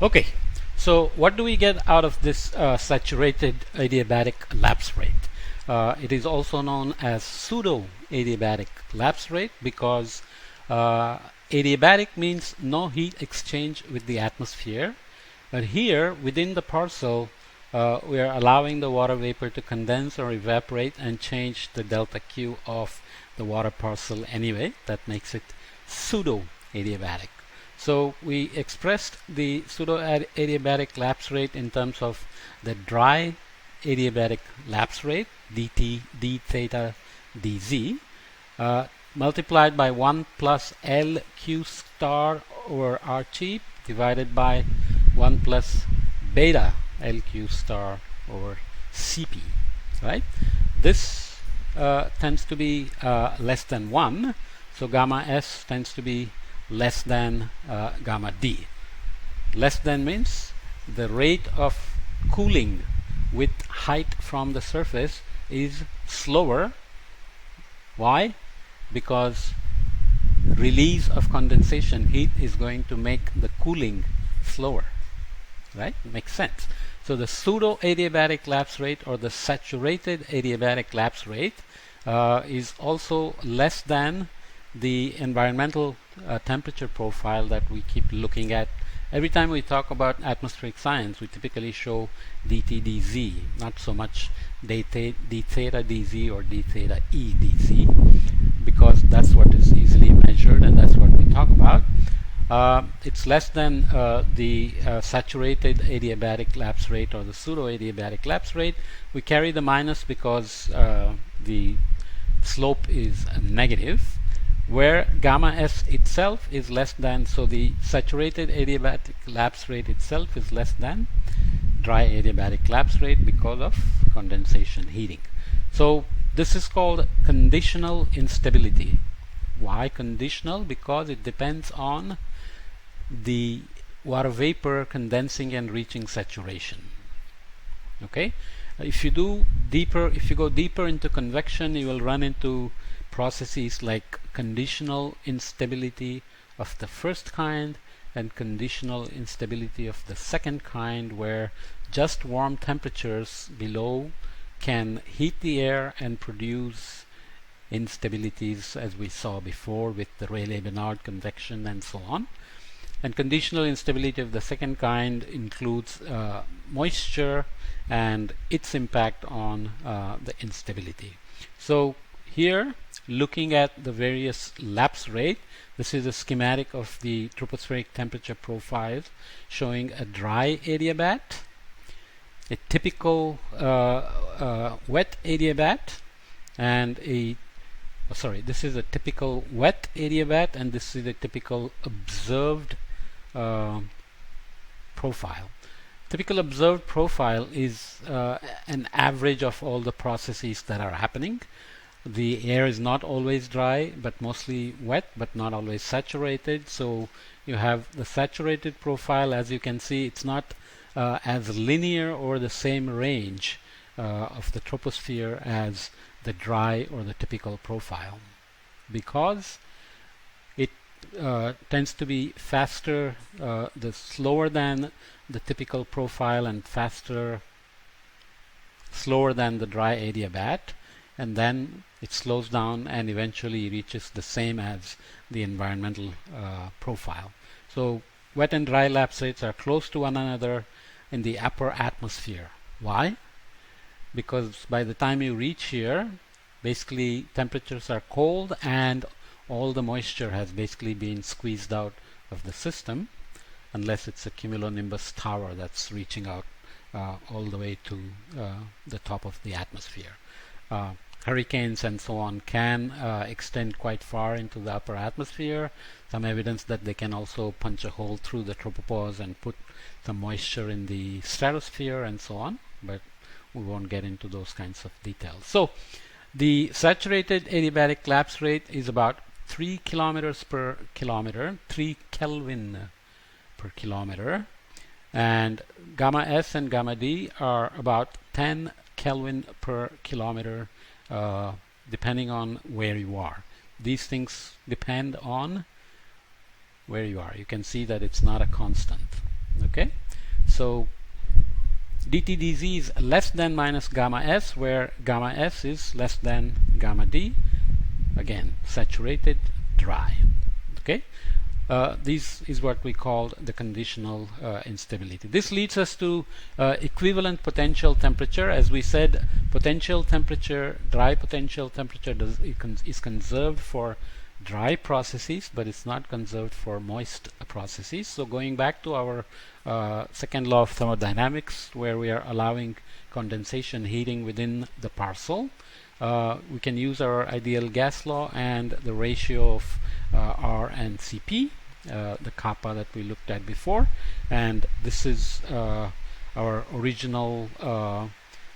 Okay, so what do we get out of this saturated adiabatic lapse rate? It is also known as pseudo adiabatic lapse rate because adiabatic means no heat exchange with the atmosphere, but here within the parcel we are allowing the water vapor to condense or evaporate and change the delta Q of the water parcel anyway. That makes it pseudo adiabatic. So we expressed the pseudo adiabatic lapse rate in terms of the dry adiabatic lapse rate dt d theta dz multiplied by 1 plus LQ star over R cheap divided by 1 plus beta LQ star over CP, right? This tends to be less than 1, so gamma S tends to be less than gamma D. Less than means the rate of cooling with height from the surface is slower. Why? Because release of condensation heat is going to make the cooling slower, right? Makes sense. So the pseudo adiabatic lapse rate or the saturated adiabatic lapse rate is also less than the environmental temperature profile that we keep looking at. Every time we talk about atmospheric science, we typically show dt dz, not so much d theta dz or d theta e dz, because that's what is easily measured and that's what we talk about. It's less than the saturated adiabatic lapse rate or the pseudo adiabatic lapse rate. We carry the minus because the slope is negative, where gamma S itself is less than, so the saturated adiabatic lapse rate itself is less than dry adiabatic lapse rate because of condensation heating. So this is called conditional instability. Why conditional? Because it depends on the water vapor condensing and reaching saturation. Okay, if you go deeper into convection, you will run into processes like conditional instability of the first kind and conditional instability of the second kind, where just warm temperatures below can heat the air and produce instabilities, as we saw before with the Rayleigh-Benard convection and so on. And conditional instability of the second kind includes moisture and its impact on the instability. So here, looking at the various lapse rate, this is a schematic of the tropospheric temperature profiles showing a dry adiabat, a typical wet adiabat, and this is a typical wet adiabat, and this is a typical observed profile. Typical observed profile is an average of all the processes that are happening. The air is not always dry, but mostly wet, but not always saturated. So you have the saturated profile. As you can see, it's not as linear or the same range of the troposphere as the dry or the typical profile, because it tends to be faster, slower than the typical profile and slower than the dry adiabat, and then it slows down and eventually reaches the same as the environmental profile. So wet and dry lapse rates are close to one another in the upper atmosphere. Why? Because by the time you reach here, basically temperatures are cold and all the moisture has basically been squeezed out of the system, unless it's a cumulonimbus tower that's reaching out all the way to the top of the atmosphere. Hurricanes and so on can extend quite far into the upper atmosphere. Some evidence that they can also punch a hole through the tropopause and put some moisture in the stratosphere and so on, but we won't get into those kinds of details. So the saturated adiabatic lapse rate is about 3 kilometers per kilometer, 3 Kelvin per kilometer, and gamma S and gamma D are about 10 Kelvin per kilometer, depending on where you are. These things depend on where you are. You can see that it's not a constant. Okay, so dt dz is less than minus gamma s, where gamma s is less than gamma d. Again, saturated, dry. Okay, this is what we call the conditional instability. This leads us to equivalent potential temperature. As we said, potential temperature, dry potential temperature is conserved for dry processes, but it's not conserved for moist processes. So going back to our second law of thermodynamics, where we are allowing condensation heating within the parcel, we can use our ideal gas law and the ratio of R and Cp, the kappa that we looked at before, and this is our original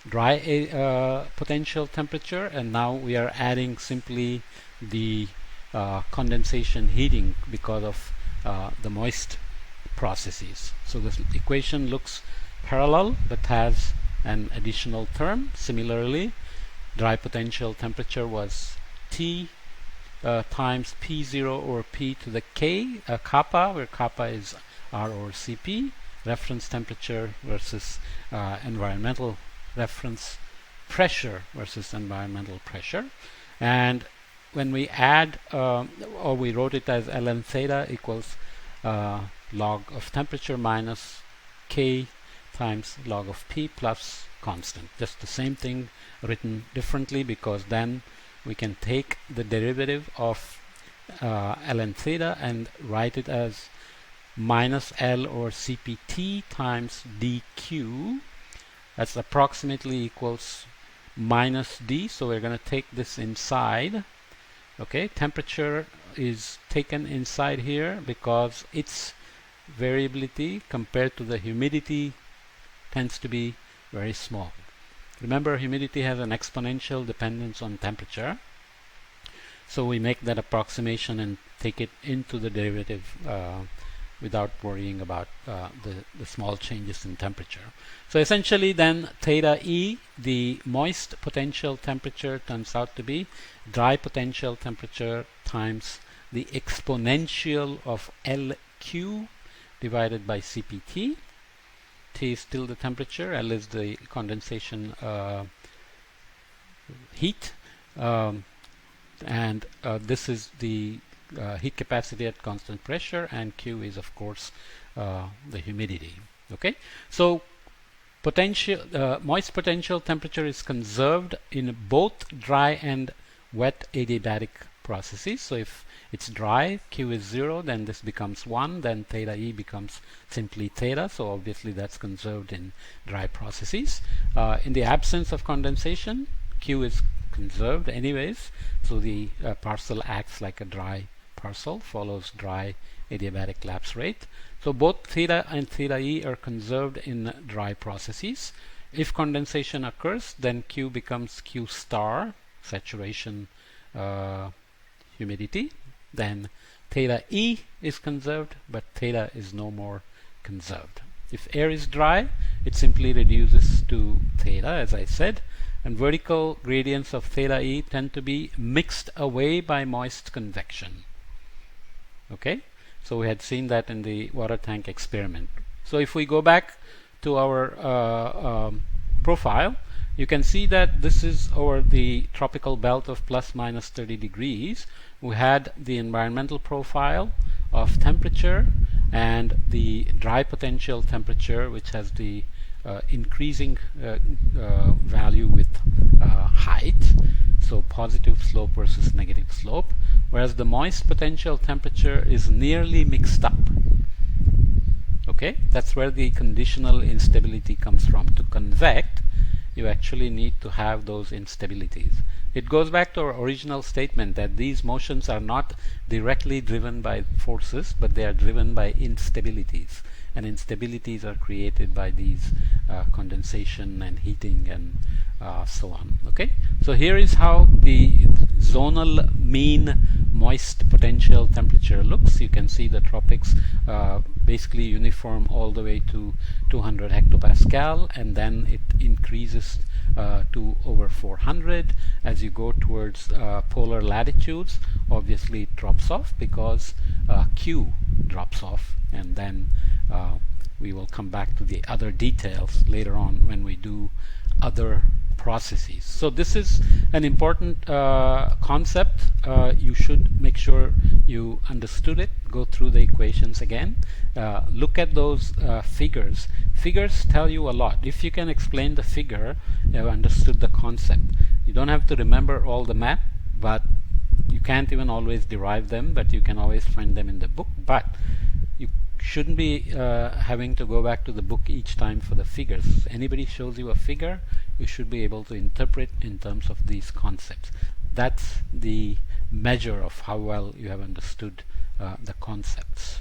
dry potential temperature, and now we are adding simply the condensation heating because of the moist processes. So this equation looks parallel but has an additional term. Similarly, dry potential temperature was T times P0 over P to the K, kappa, where kappa is R over Cp, reference temperature versus environmental reference pressure versus environmental pressure. And when we add, or we wrote it as ln theta equals log of temperature minus K times log of P plus constant. Just the same thing written differently, because then we can take the derivative of ln theta and write it as minus L over Cpt times dq. That's approximately equals minus d, so we're going to take this inside. Okay, temperature is taken inside here because its variability compared to the humidity tends to be very small. Remember, humidity has an exponential dependence on temperature, so we make that approximation and take it into the derivative without worrying about the small changes in temperature. So essentially then theta E, the moist potential temperature, turns out to be dry potential temperature times the exponential of LQ divided by CPT. T is still the temperature, L is the condensation heat, and this is the heat capacity at constant pressure, and Q is of course the humidity. Okay, so moist potential temperature is conserved in both dry and wet adiabatic processes. So if it's dry, Q is 0, then this becomes 1, then theta E becomes simply theta, so obviously that's conserved in dry processes. In the absence of condensation, Q is conserved anyways, so the parcel acts like a dry parcel, follows dry adiabatic lapse rate. So both theta and theta E are conserved in dry processes. If condensation occurs, then Q becomes Q star, saturation humidity. Then theta E is conserved, but theta is no more conserved. If air is dry, it simply reduces to theta, as I said, and vertical gradients of theta E tend to be mixed away by moist convection. Okay, so we had seen that in the water tank experiment. So if we go back to our profile, you can see that this is over the tropical belt of plus minus 30 degrees. We had the environmental profile of temperature and the dry potential temperature, which has the increasing value with height, so positive slope versus negative slope, whereas the moist potential temperature is nearly mixed up. Okay, that's where the conditional instability comes from. To convect, you actually need to have those instabilities. It goes back to our original statement that these motions are not directly driven by forces, but they are driven by instabilities, and instabilities are created by these condensation and heating and so on. Okay, so here is how the zonal mean moist potential temperature looks. You can see the tropics basically uniform all the way to 200 hectopascal, and then it increases to over 400. As you go towards polar latitudes, obviously it drops off because Q drops off, and then we will come back to the other details later on when we do other processes. So this is an important concept. You should make sure you understood it. Go through the equations again. Look at those figures. Figures tell you a lot. If you can explain the figure, you have understood the concept. You don't have to remember all the math, but you can't even always derive them, but you can always find them in the book. But you shouldn't be having to go back to the book each time for the figures. Anybody shows you a figure, you should be able to interpret in terms of these concepts. That's the measure of how well you have understood the concepts.